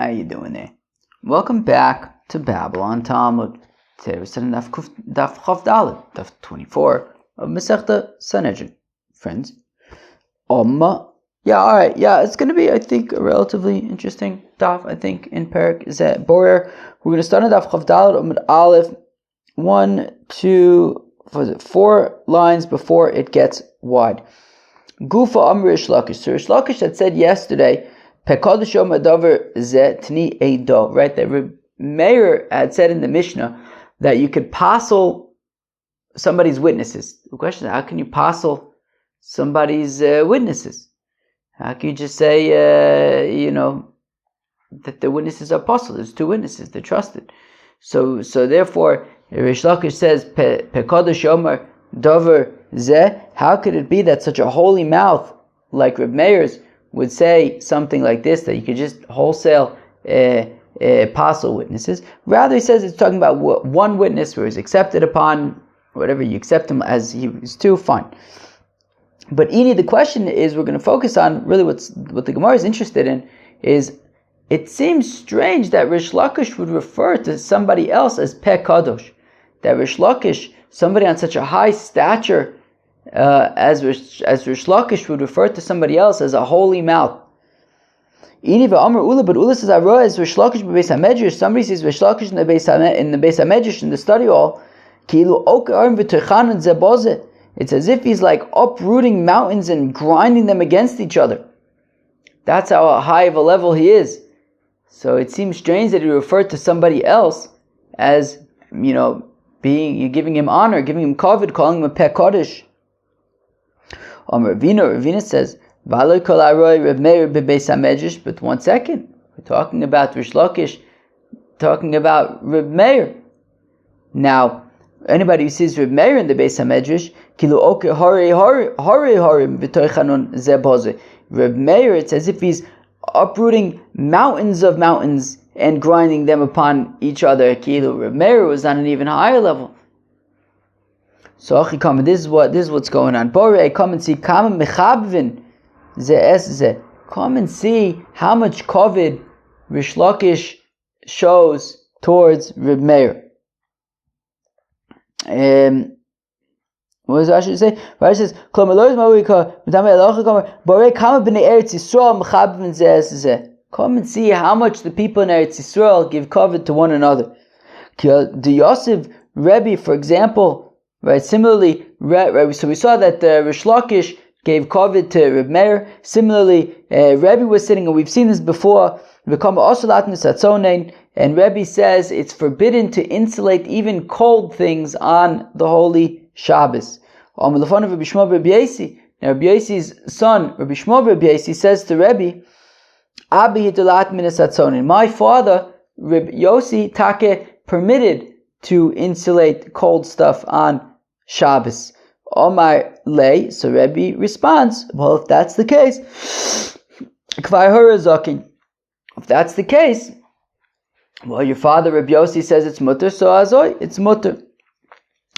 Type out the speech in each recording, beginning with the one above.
How you doing there? Welcome back to Babylon Talmud. Today we're studying Daf Chav Dalet, Daf 24 of Masechta Sanhedrin. Friends, it's going to be, I think, a relatively interesting daf. I think in Perek is that Borer. We're going to start on Daf Chav Dalet Amud Aleph 4 lines before it gets wide. Gufa Amr Rish Lakish. So Rish Lakish had said yesterday, Pekadosh Yom Adavar Zeh Tni Eido, right? That Meir had said in the Mishnah that you could passel somebody's witnesses. The question is, how can you passel somebody's witnesses? How can you just say, that the witnesses are passel? There's 2 witnesses, they're trusted. So therefore, Rish Lakish says, Pekadosh Yom Adavar Zeh. How could it be that such a holy mouth like Reb Meir's would say something like this, that you could just wholesale passel witnesses? Rather, he says it's talking about one witness who is accepted upon, whatever you accept him as he is too, fine. But Ini, the question is, we're going to focus on really what the Gemara is interested in, is it seems strange that Rish Lakish would refer to somebody else as Peh Kadosh. That Rish Lakish, somebody on such a high stature, as Rish Lakish would refer to somebody else as a holy mouth. Ini ve'amar Ula, but Ula says, I wrote as Rish Lakish b'beis HaMedrash. Somebody says Rish Lakish in the beis HaMedrash, in the study hall, ki'ilu oker arim v'teichanan zebozeh. It's as if he's like uprooting mountains and grinding them against each other. That's how high of a level he is. So it seems strange that he referred to somebody else as, you're giving him honor, giving him kavod, calling him a Peh Kodesh. Ravina says, but 1 second, we're talking about Rish Lakish, talking about Reb Meir. Now, anybody who sees Reb Meir in the Beis HaMedrash, Reb Meir, it's as if he's uprooting mountains of mountains and grinding them upon each other. Reb Meir was on an even higher level. So this is what's going on. Borei, come and see. Come and see how much kavod Rish Lakish shows towards Reb Meir. What does Rashi say? Rashi says, come and see how much the people in Eretz Yisrael give kavod to one another. The Yosef Rebbe, for example, right? Similarly, so we saw that Rish Lakish gave kavod to Reb Meir. Similarly, Rebbe was sitting, and we've seen this before. And Rebbe says it's forbidden to insulate even cold things on the holy Shabbos. Now, Rabbi Yoshi's son, Rabbi Shmuel Rabbi Yosi, says to Rebbe, my father, Rabbi Yosi, Take, permitted to insulate cold stuff on Shabbos. Omar lay, so Rebbe responds, well, if that's the case, if that's the case, well, your father Rabbi Yosi says it's mutter, so azoi, it's mutter.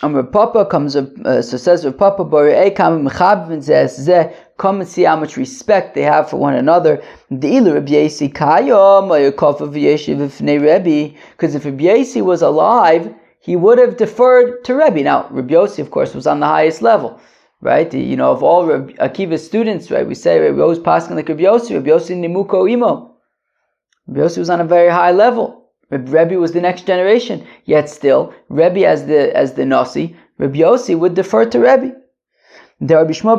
Rav Papa comes up, so says Rav Papa, come and see how much respect they have for one another. Because if Rabbi Yosi was alive, he would have deferred to Rebbe. Now, Rabbi Yosi, of course, was on the highest level, right? Of all Rabbi Akiva's students, right? We say we always passing like Rabbi Yosi Nimuko Imo. Rabbi Yosi was on a very high level. Rebbe was the next generation, yet still, Rebbe as the Nasi, Rabbi Yosi would defer to Rebbe. His son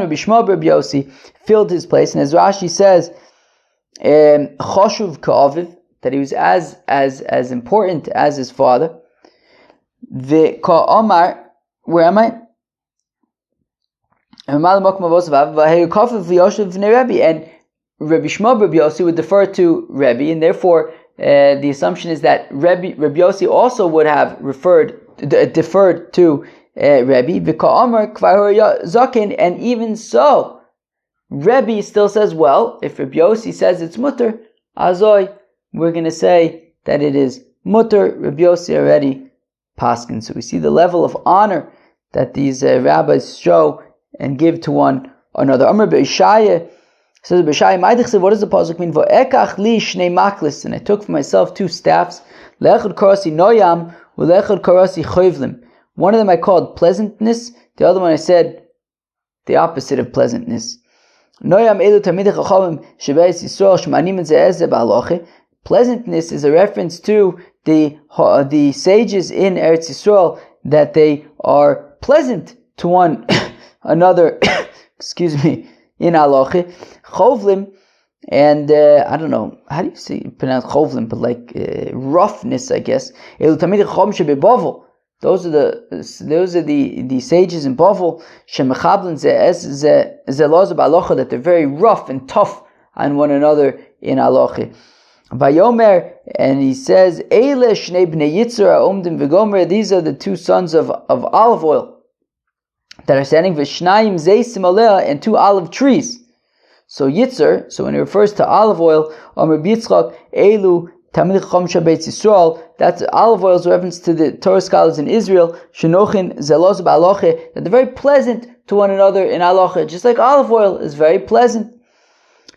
Rabbi Yosi filled his place, and as Rashi says, Choshuv Ka'aviv, that he was as important as his father. The Ka'amar, where am I? And Rabbi Shmuel Rabbi Yosi would defer to Rebbe, and therefore the assumption is that Rabbi Yosi also would have deferred to Rebbe. And even so, Rebbe still says, well, if Rabbi Yosi says it's mutter, azoi, we're going to say that it is mutter. Rabbi Yosi already paskin. So we see the level of honor that these rabbis show and give to one another. Amr Be'ishaya says B'shai Ma'idich, what does the pasuk mean? V'ekach li shnei maklis, and I took for myself 2 staffs. Le'echad karasi noyam, u'le'echad karasi choivlim. One of them I called pleasantness. The other one I said the opposite of pleasantness. Noyam elu tamidei chachamim shebeis Yisrael shemanim ze'ezeh ba'aloche. Pleasantness is a reference to the sages in Eretz Yisrael, that they are pleasant to one another. Excuse me, in halacha. Chovlim, and I don't know how do you pronounce chovlim, but like roughness, I guess. Those are the sages in Bavel, that they're very rough and tough on one another in halacha. Vayomer, and he says, Eile shnei bnei Yitzra omdim v'gomer. These are the 2 sons of olive oil that are standing, v'shnayim zeisim aleh, and 2 olive trees. So Yitzer, so when it refers to olive oil, Omer B'Yitzchak, Eilu Tamid Chacham Shabbeitz Yisrael, that's olive oil is a reference to the Torah scholars in Israel, Shenochin Zelos Ba'aloche, that they're very pleasant to one another in halacha, just like olive oil is very pleasant.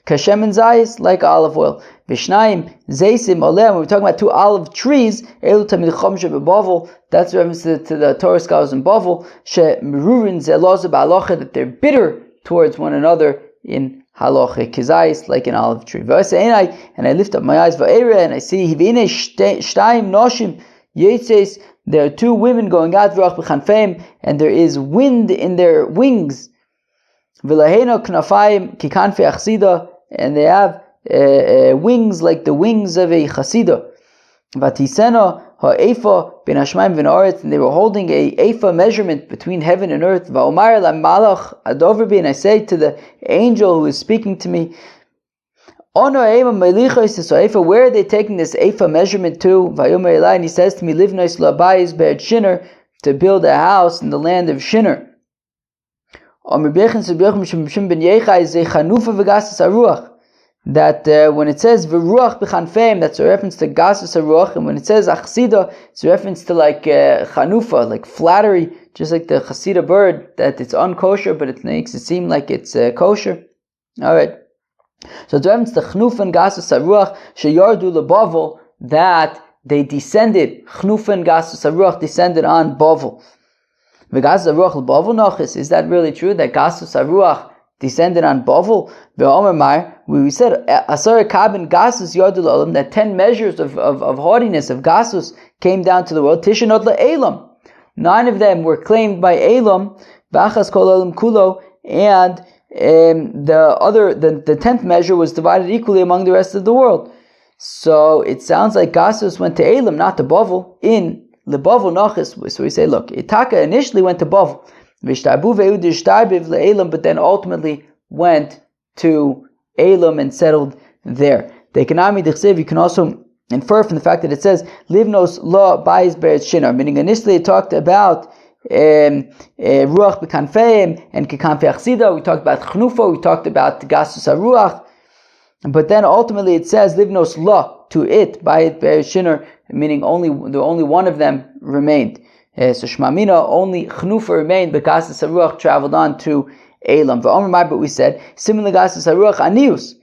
Kashem and Zayis, like olive oil. Vishnayim, Zeisim, Oleh, when we're talking about 2 olive trees, Elu Tamid Chacham Shabbeitz, that's a reference to the Torah scholars in Bavel, She Merurin Zelos Ba'aloche, that they're bitter towards one another in halacha, kizayis, like an olive tree. And I lift up my eyes, and I see hivine shtayim noshim yitzes. There are 2 women going out, and there is wind in their wings. V'laheno knafayim kikanfi achsida, and they have wings like the wings of a chasida. Vatisena ha'efa ben hashmayim ben haaretz, and they were holding a efa measurement between heaven and earth. Va'omar la'malach adover bi, and I say to the angel who is speaking to me, Ono ema melichos efa, where are they taking this efa measurement to? Vayomer elai, and he says to me, livnois labayis be'et Shinar, to build a house in the land of Shinar. Omer b'yechin sub'yochem shemshim ben yechai ze chanufa v'gasas aruach. That when it says v'ruach b'chanfeim, that's a reference to gasas haruach, and when it says achsida, it's a reference to like chanufa, like flattery, just like the chasida bird, that it's unkosher, but it makes it seem like it's kosher. All right. So it's a reference to chanufa and gasas haruach sheyardu leBavel, that they descended. Chanufa and gasas haruach descended on Bavel. V'gasas haruach leBavel nochis. Is that really true that gasas haruach descended on Bavel? We said Asar Kabin Gasus Yardul Olam, that 10 measures of haughtiness, of Gasus, came down to the world. Tishanot le'elam. 9 of them were claimed by Elam, Bachas Kol Olam Kulo, and the 10th measure was divided equally among the rest of the world. So it sounds like Gasus went to Elam, not to Bavel. In LeBavel Nachis, so we say, look, Itaka initially went to Bavel, but then ultimately went to Elam and settled there. The economy d'chsev, you can also infer from the fact that it says livnos la bayis be'etz Shinar, meaning initially it talked about ruach b'kanfeim and kikanfei achsida. We talked about chnufa, we talked about gasus haruach, but then ultimately it says livnos la, to it bayis be'etz Shinar, meaning only one of them remained. So Shmamina, only chnufa remained, but gasus haruach traveled on to Elam. But we said similar gasas haruach anius.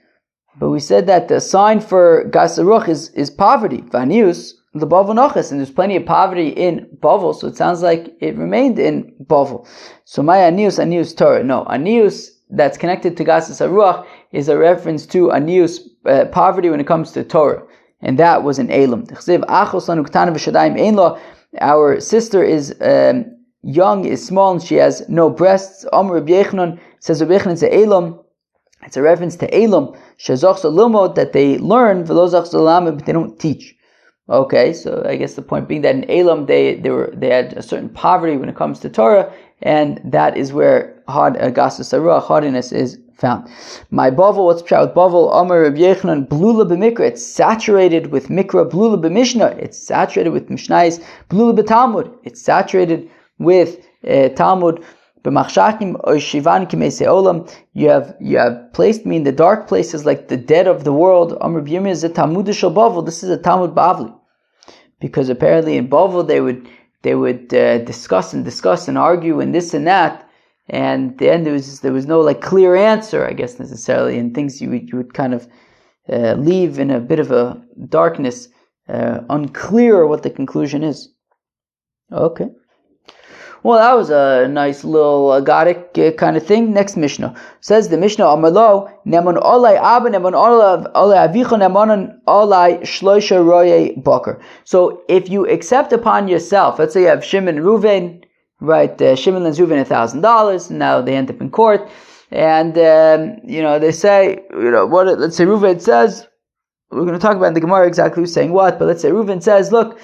But we said that the sign for gasas haruach is poverty. Vanius the Bavel noches, and there's plenty of poverty in Bavel, so it sounds like it remained in Bavel. So my anius Torah. No, anius that's connected to gasas haruach is a reference to anius poverty when it comes to Torah, and that was in Elam. Our sister is young, is small, and she has no breasts. Amr Rabbi Yechanan, says Rabbi Yechanan to Elam. It's a reference to Elam, shezachs limod, that they learn, v'lo but they don't teach. Okay, so I guess the point being that in Elam they had a certain poverty when it comes to Torah, and that is where gasas haruach, hardiness, is found. My Bavel, what's the with Bavel? Amr Rabbi Yechanan, blula b'mikra, it's saturated with mikra. Blula b'mishnah, it's saturated with mishnayis. Blula b'talmud, it's saturated with Talmud. B'machshakim oishivan kimesei olam, you have placed me in the dark places like the dead of the world. Amr B'yirmiyah is a Talmud shel Bavel. This is a Talmud Bavli, because apparently in Bavel they would discuss and argue and this and that, and at the end there was no like clear answer, I guess, necessarily, and things you would kind of leave in a bit of a darkness, unclear what the conclusion is. Okay. Well, that was a nice little agadic kind of thing. Next Mishnah. Says the Mishnah, Amalo, Neman olai abba, Neman olai avicha, Neman olai shloisha roye bakar. So if you accept upon yourself, let's say you have Shimon and Reuven, right? Shimon lends Reuven $1,000, now they end up in court, and they say, let's say Reuven says, we're going to talk about in the Gemara exactly who's saying what, but let's say Reuven says, look,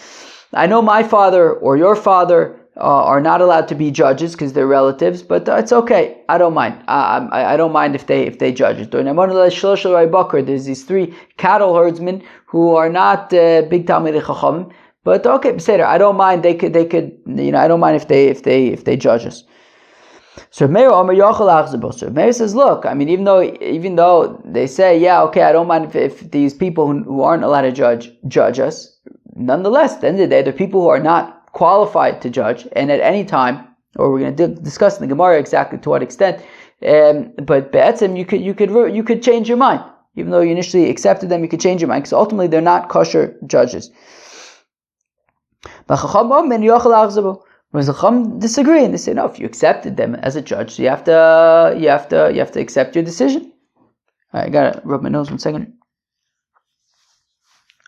I know my father or your father are not allowed to be judges because they're relatives, but it's okay. I don't mind. I don't mind if they judge it. There's these 3 cattle herdsmen who are not big Talmidei Chachamim, but okay, I don't mind. They could. I don't mind if they judge us. So Meir says, look, I mean, even though they say, yeah, okay, I don't mind if these people who aren't allowed to judge us, nonetheless, at the end of the day, they're people who are not qualified to judge, and at any time, or we're going to discuss in the Gemara exactly to what extent, but be'etzem, you could change your mind. Even though you initially accepted them, you could change your mind, because ultimately they're not kosher judges. But the Chacham disagree, and they say, no, if you accepted them as a judge, so you have to accept your decision. Alright, I gotta rub my nose 1 second.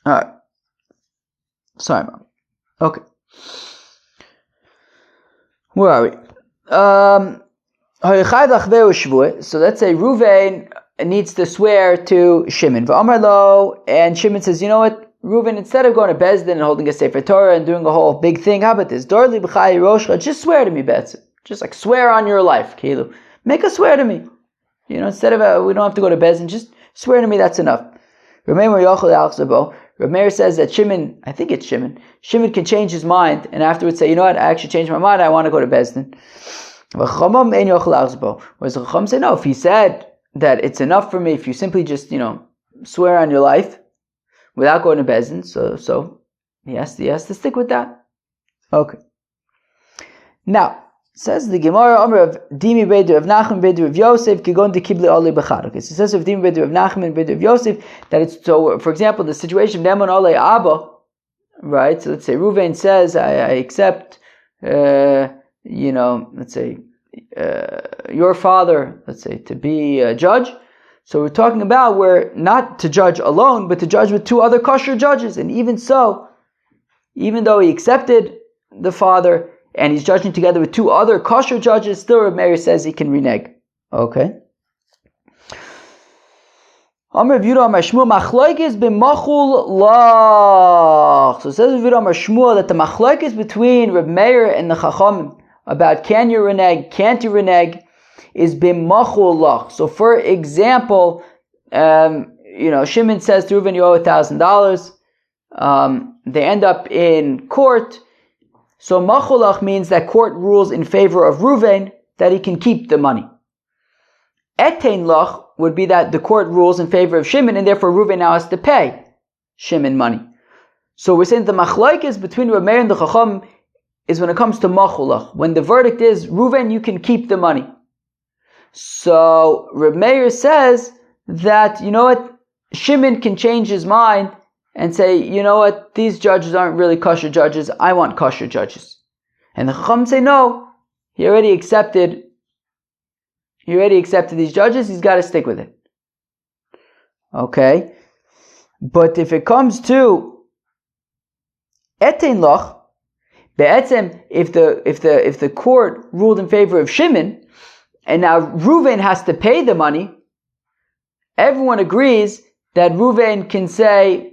Alright. Sorry, Mom. Okay. Where are we? So let's say Reuven needs to swear to Shimon. And Shimon says, you know what, Reuven, instead of going to Bezdin and holding a Sefer Torah and doing a whole big thing, how about this? Just swear to me, Betzim. Just like swear on your life, Kilu. Make a swear to me. Instead of we don't have to go to Bezdin, just swear to me, that's enough. Rameir says that Shimon, I think it's Shimon can change his mind and afterwards say, you know what, I actually changed my mind, I want to go to Bezdin. Whereas the Chacham say, no, if he said that it's enough for me, if you simply just, swear on your life without going to Bezdin, so he has to stick with that. Okay. Now, says the Gemara, Amr of Dimi Beidu of Nachman Beidu of Yosef, Kigon de Kibli Ole Bechad. Okay, so it says of Dimi Beidu of Nachman Beidu of Yosef that it's so. For example, the situation of Neman Ole Abba, right? So let's say Reuven says, I accept, let's say your father, let's say, to be a judge. So we're talking about where not to judge alone, but to judge with 2 other kosher judges. And even so, even though he accepted the father, and he's judging together with 2 other kosher judges, still Reb Meir says he can renege. Okay. Amr Yehuda Amar Shmuel Machlokes b'machul lach. So it says Yehuda Amar Shmuel that the machlokes between Reb Meir and the Chachamim about can you renege, can't you renege, is b'machul lach. So for example, Shimon says to Reuven, you owe $1,000. They end up in court. So machulach means that court rules in favor of Reuven that he can keep the money. Etein lach would be that the court rules in favor of Shimon and therefore Reuven now has to pay Shimon money. So we're saying the machlokes between Reb Meir and the Chacham is when it comes to machulach. When the verdict is Reuven, you can keep the money. So Reb Meir says that, you know what, Shimon can change his mind and say, you know what, these judges aren't really kosher judges, I want kosher judges. And the Chacham say, no, he already accepted these judges, he's got to stick with it. Okay? But if it comes to etein lach, be'etzem, if the court ruled in favor of Shimon, and now Reuven has to pay the money, everyone agrees that Reuven can say,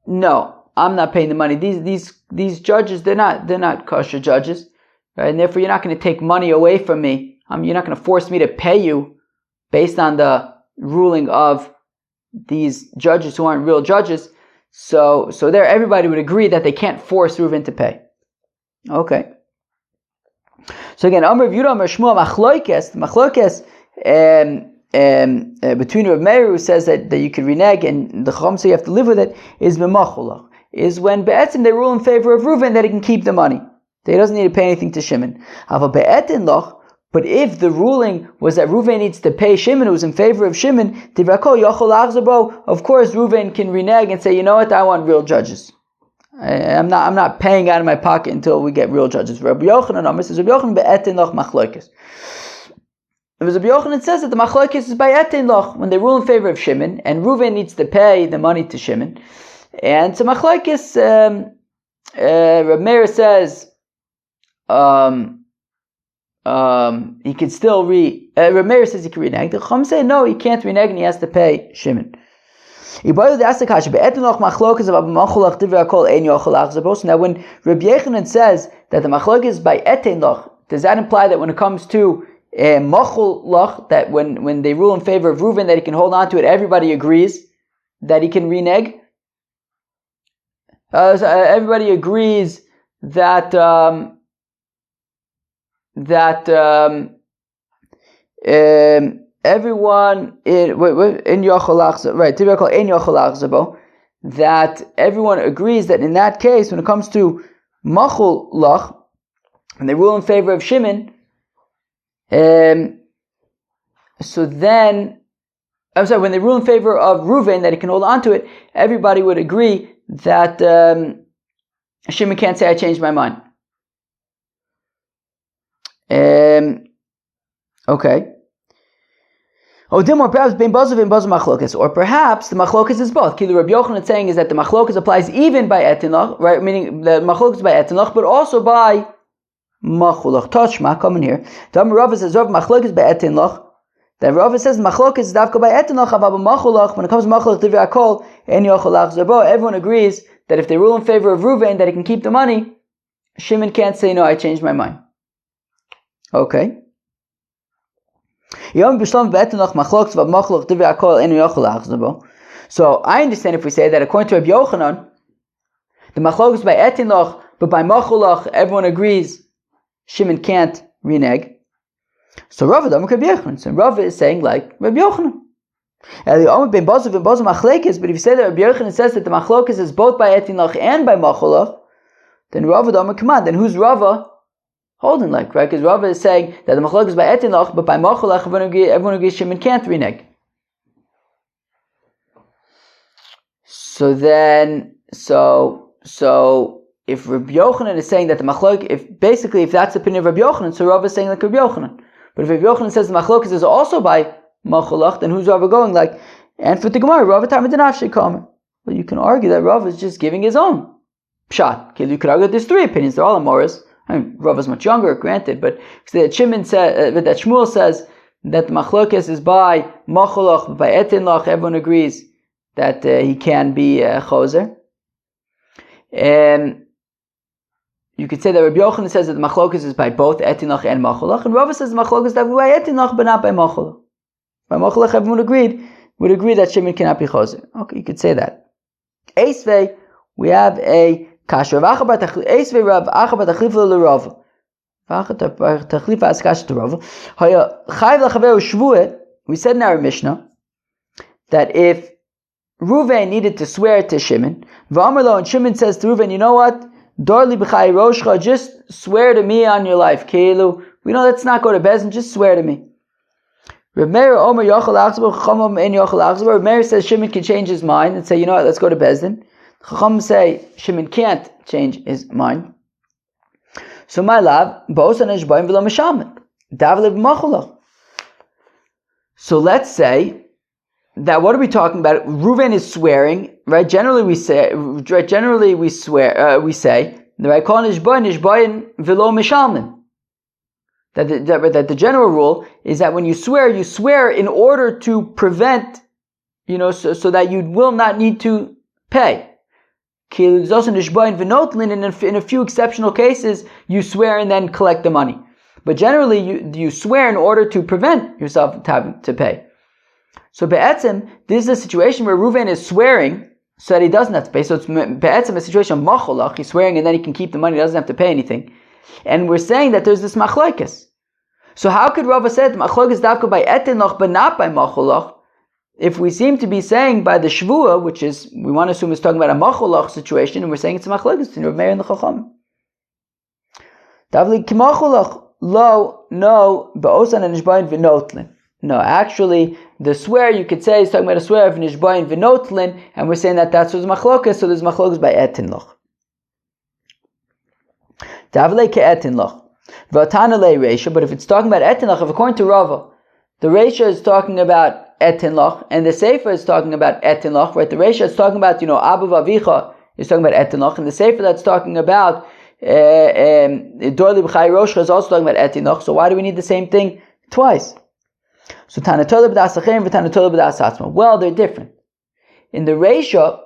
no, I'm not paying the money. These judges, they're not kosher judges, right? And therefore, you're not going to take money away from me. You're not going to force me to pay you based on the ruling of these judges who aren't real judges. So there, everybody would agree that they can't force Reuven to pay. Okay. So again, Amr Yehuda Amar Shmuel machlokes between Reb Meir, who says that you could renege and the Chacham say you have to live with it, is b'machulach, is when be'etzim they rule in favor of Reuven that he can keep the money. That he doesn't need to pay anything to Shimon. However, be'etin lach, But if the ruling was that Reuven needs to pay Shimon, who's in favor of Shimon, of course Reuven can renege and say, you know what, I want real judges. I'm not paying out of my pocket until we get real judges. Rabbi Yochanan says, Rabbi Yochanan be'etin loch machlokes. Rabbi Yochanan says that the machlokes is by etin loch, when they rule in favor of Shimon, and Reuven needs to pay the money to Shimon. And so machlokes, Rabbi Meir says, he could still Rabbi Meir says he can renege. The Chum say no, he can't renege and he has to pay Shimon. So now when Rabbi Yochanan says that the machlokes is by etin loch, does that imply that when it comes to machul loch, that when they rule in favor of Reuven, that he can hold on to it, everybody agrees that he can renege? So everybody agrees that everyone in Yochalach, right? Typical in Yochalach, that everyone agrees that in that case, when it comes to machul lach, and they rule in favor of Shimon, so then, I'm sorry, when they rule in favor of Reuven, that he can hold on to it, everybody would agree that Shimon can't say I changed my mind. Okay. Or perhaps the machlokes is both. Kilu Rabbi Yochanan saying is that the machlokes applies even by etin loch, right? Meaning the machlokes is by etin loch, but also by machul loch. Toshma, come in here. Rava says Rav machlokes by etin loch. That Rava says machlokes is dafka by etin loch, but machul loch. When it comes to machul loch, divrei hakol en yochalach zabo. Everyone agrees that if they rule in favor of Reuven, that he can keep the money. Shimon can't say no, I changed my mind. Okay. So I understand if we say that according to Rabbi Yochanan, the machlokes is by etin loch, but by machul loch, everyone agrees Shimon can't renege. So Rava is saying like Rabbi Yochanan. But if you say that Rabbi Yochanan says that the machlokes is both by etin loch and by machul loch, then Rava Damar, come on, then who's Rava holding like, right? Because Rava is saying that the machlokes is by etin loch, but by machul loch, everyone agrees Shimon can't renege. So then, so if Rabbi Yochanan is saying that the machlokes, if that's the opinion of Rabbi Yochanan, so Rava is saying like Rabbi Yochanan. But if Rabbi Yochanan says the machlokes is also by machul loch, then who's Rava going like? And for the Gemara, Rava Tamadinafshe Kamer. Well, you can argue that Rava is just giving his own pshat. You could argue that there's three opinions. They're all Amoras. I mean, Rav is much younger, granted, but that Shmuel says that the machlokes is by machul loch, but by etin loch, everyone agrees that he can be choser. And you could say that Rabbi Yochanan says that the machlokes is by both etin loch and machul loch, and Rav says the machlokes is by etin loch, but not by machul loch. By machul loch, everyone would agree that Shimon cannot be choser. Okay, you could say that. Eisvei, we have a kasha. We said in our Mishnah that if Reuven needed to swear to Shimon, and Shimon says to Reuven, you know what? Just swear to me on your life. We know let's not go to Bezdin, just swear to me. Rav Meir says Shimon can change his mind and say, you know what, let's go to Bezdin. Chacham say Shimon can't change his mind. So my love, so let's say that what are we talking about? Reuven is swearing, right? Generally we say, right? We say, right? That the general rule is that when you swear in order to prevent, so that you will not need to pay. In a few exceptional cases, you swear and then collect the money. But generally, you swear in order to prevent yourself having to pay. So be'etzim, this is a situation where Reuven is swearing so that he doesn't have to pay. So it's be'etzim a situation of machul loch. He's swearing and then he can keep the money, he doesn't have to pay anything. And we're saying that there's this machlokes. So how could Rava say that machlokes davka by etin loch but not by machul loch? If we seem to be saying by the shvua, which is, we want to assume it's talking about a machul loch situation, and we're saying it's a machlokes in Rav Meir and the Chacham. Davli ki machul loch. lo, no, ba'osan and nishbayin v'notlin. No, actually, the swear you could say is talking about a swear of nishbayin v'notlin, and we're saying that that's what's machlokas, so there's machlokas by etin loch. Davle ke'etin loch. V'atana le reisha, but if it's talking about etin loch, if according to Rava, the reisha is talking about etin loch, and the sefer is talking about etin loch, right? The reisha is talking about, Abba v'avicha is talking about etin loch, and the sefer that's talking about Dorli b'chai roshcha is also talking about etin loch. So why do we need the same thing twice? So Tanatola b'das acherim v'Tanatola b'das atzma. Well, they're different. In the reisha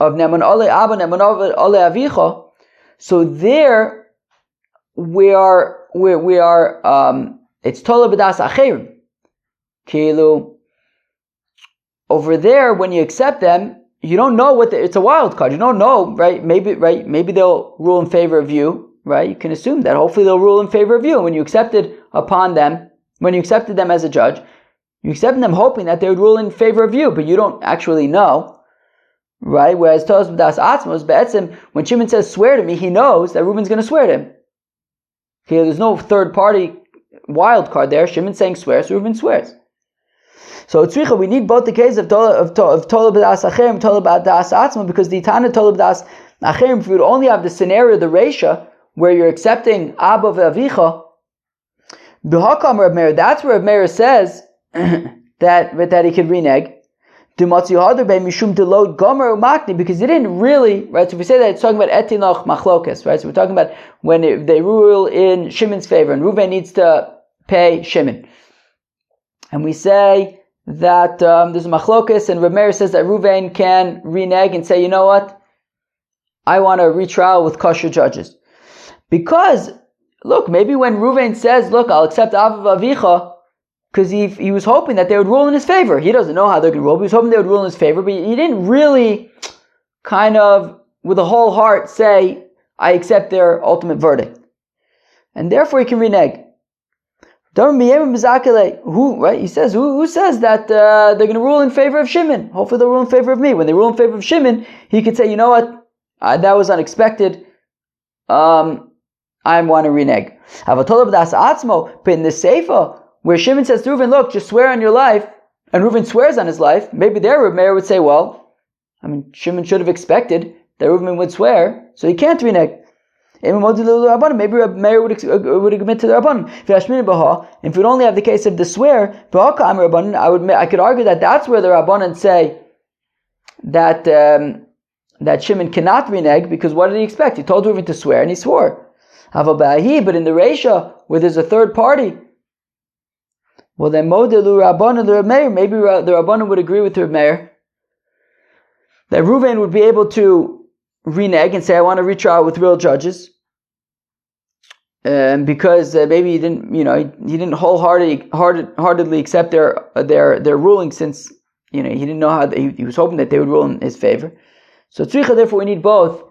of Neman ole Abba, Neman ole Avicha, so there we are it's Tola b'das acherim. Kilu, over there, when you accept them, you don't know it's a wild card. You don't know, right? Maybe they'll rule in favor of you, right? You can assume that hopefully they'll rule in favor of you. And when you accepted them as a judge, you accepted them hoping that they would rule in favor of you, but you don't actually know, right? Whereas Tolas b'das atzmos, be'etzim, when Shimon says swear to me, he knows that Reuben's going to swear to him. Okay, there's no third party wild card there. Shimon's saying swear, so Reuben swears. So tzricha, we need both the case of Tola b'das acherim, Tola b'das atzma, because the Tana Tola b'das acherim, if you would only have the scenario, the reisha, where you're accepting Abba v'avicha, b'hakam Reb Meir, that's where Reb Meir says that he could renege. Because he didn't really, right? So if we say that it's talking about etinach machlokes, right? So we're talking about when they rule in Shimon's favor, and Reuven needs to pay Shimon, and we say that there's a machlokes, and Reb Meir says that Reuven can renege and say, you know what, I want a retrial with kosher judges, because look, maybe when Reuven says, look, I'll accept Abba v'avicha, because he was hoping that they would rule in his favor. He doesn't know how they're going to rule, but he was hoping they would rule in his favor, but he didn't really kind of, with a whole heart, say, I accept their ultimate verdict. And therefore he can renege. Who, right? He says, who says that they're going to rule in favor of Shimon? Hopefully they'll rule in favor of me. When they rule in favor of Shimon, he could say, you know what, that was unexpected. I want to renege. But in the Sefer, where Shimon says to Reuven, look, just swear on your life, and Reuven swears on his life, maybe there Reb Meir would say, well, Shimon should have expected that Reuven would swear, so he can't renege. Maybe Reb Meir would admit to the Rabbanon. If we only have the case of the swear, I could argue that that's where the Rabbanon say that Shimon cannot renege, because what did he expect? He told Reuven to swear, and he swore. But in the Reisha, where there's a third party, well then modelu Rabbanan Reb Meir, maybe the Rabbanan would agree with Reb Meir that Reuven would be able to renege and say, I want to retrial with real judges, because maybe he didn't wholeheartedly accept their ruling, since he didn't know how he was hoping that they would rule in his favor. So tzricha, therefore we need both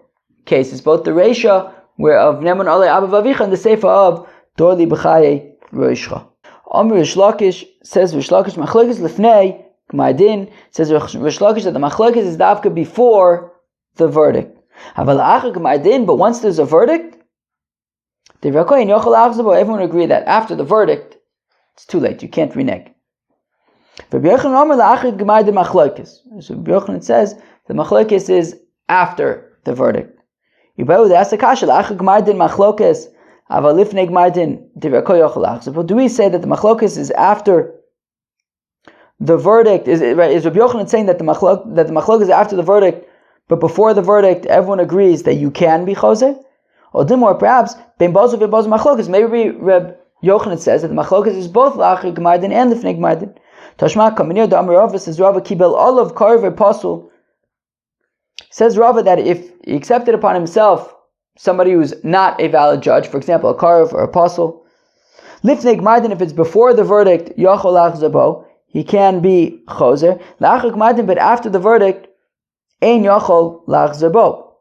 cases, both the Reisha where of Neman Alei Abba Vavicha and the Sefer of Dorli B'chaye Roishcha. Amr Rish Lakish says Rish Lakish Machlokes Lefnei G'maydin, says Rish Lakish that the Machlokes is dafka before the verdict. Haval Achar G'maydin, but once there's a verdict, everyone would agree that after the verdict, it's too late, you can't renege. So Rabbi Yochanan says the Machlokes is after the verdict. But do we say that the machlokes is after the verdict? Is Rabbi Yochanan saying that the machlokes is after the verdict, but before the verdict, everyone agrees that you can be choser? Or dimor, perhaps ben bozu v'bozu machlokes. Maybe Rabbi Yochanan says that the machlokes is both la'achar g'maydin and lifnei g'maydin. Tashma kaminir da'amar Rava, says Rava kibel olav karver pasul. Says Rava that if he accepted upon himself somebody who's not a valid judge, for example, a Karev or apostle, Lifnei G'maydin, if it's before the verdict, Yachol Lachzabo, he can be Choser. Lachar G'maydin, but after the verdict, Ein Yachol Lachzabo,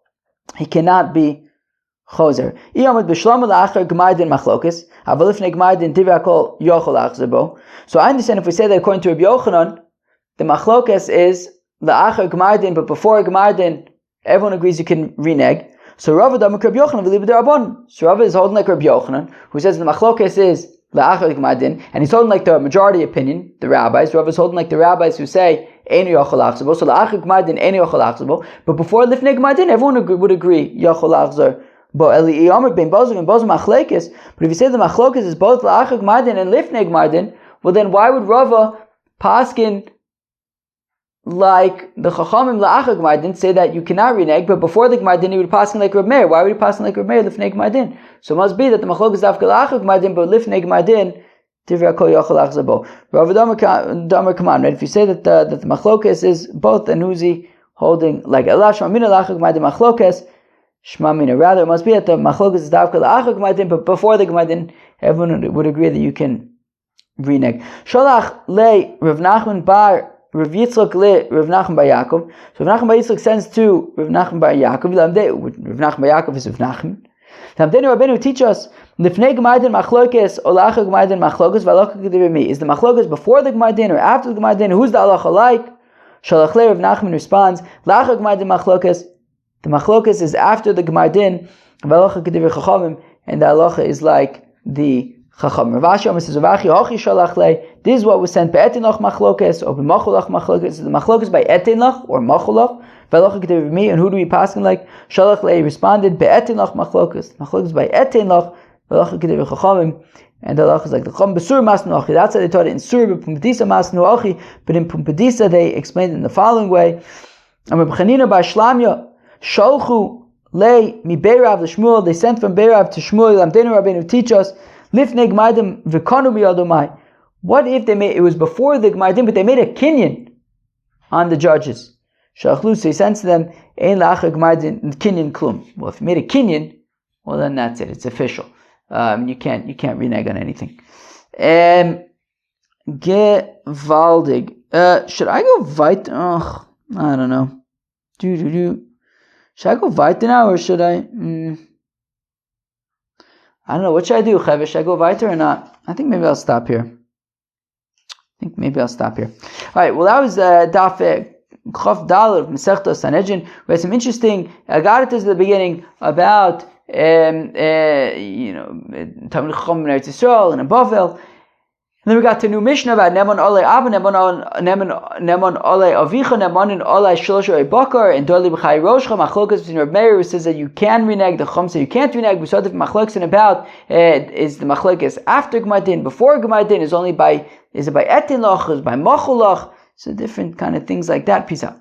he cannot be Choser. Iyamad B'Shlam Lachar G'maydin Machlokes, Aval Lifnei G'maydin Tivakol Yachol Lachzabo. So I understand if we say that according to Rabbi Yochanan, the Machlokes is La'achar G'maydin, but before G'maydin, everyone agrees you can renege. So Rava Damak Rabbi Yochanan v'li b'derabon. So Rava is holding like Rabbi Yochanan, who says the machlokes is la'achar gmadin, and he's holding like the majority opinion, the rabbis. Rava is holding like the rabbis who say einu yachol achzabo. So la'achar gmadin einu yachol achzabo. But before lifnei gmadin, everyone would agree yachol achzor. But if you say the machlokes is both la'achar gmadin and lifnei gmadin, well then why would Rava paskin like the Chachamim la'achar gmadin say that you cannot reneg, but before the gmadin he would paskin like Reb Meir? Why would he paskin like Reb Meir lifnei gmadin? So it must be that the machlokes is dafka la'achar gmadin, but lifnei gmadin divrei kol yachol achzabo. Rava Damar Kaman, right? If you say that the machlokes is both the Nuzi holding like Elash Mamina la'achar gmadin machlokes. Shmamina. Rather, it must be that the machlokes is dafka la'achar gmadin, but before the gmadin, everyone would agree that you can reneg. Sholach le Rav Nachman bar Rav Yitzchak le Rav Nachman bar Yaakov. So Rav Nachman bar Yitzchak sends to Rav Nachman bar Yaakov. Rav Nachman bar Yaakov is Rav Nachman. Lamdenu Rabbeinu teach us lifnei gmadin machlokes or la'achar gmadin machlokes v'alacha k'divrei mi. Is the machlokes before the gmadin or after the gmadin? Who's the halacha like? Sholach le Rav Nachman responds la'achar gmadin machlokes. The machlokes is after the gmadin, and the halacha is like the chacham. Rav Ashi says, this is what was sent by etinlach machlokes or by macholach machlokes. The machlokes by etinlach or macholach. And who do we pass in like? Shalach lei responded by etinlach machlokes. Machlokes by etinlach and the halacha is like the chacham besur masnu achi. That's how they taught it in sur b'pumbedisa masnu achi, but in pumbedisa they explained it in the following way. And Reb Chanina bar Shlamya Sholchu lei mi Beirav l'Shmuel. They sent from Beirav to Shmuel. Lamdenu Rabbeinu teach us lifnei gmadim v'kanu biyadomai. What if it was before the gmadim, but they made a kinyan on the judges? Shalchlu, so he sends to them ein la'achar gmadim kinyan klum. Well, if you made a kinyan, well then that's it. It's official. You can't renege on anything. Gewaldig. Should I go weiter? Oh, I don't know. Should I go weiter now or should I? I don't know. What should I do, Cheve? Should I go weiter or not? I think maybe I'll stop here. All right. Well, that was Daf Chof Dal of Masechta Sanhedrin. We had some interesting agaritas at the beginning about Talmid Chacham in Eretz Yisrael and in Bavel. And then we got to new Mishnah about Neman Olei Abba, Neman Olei Avicha, Neman Olei Shlosh Bakar, and Doli B'chai Roshcha. Machlokas between Reb Meir, who says that you can renege, the Chum says you can't renege. We saw that Machlokas about is the Machlokas after Gmadin, before Gmadin, is it by Etin Lach, is by Machulach. So different kind of things like that. Peace out.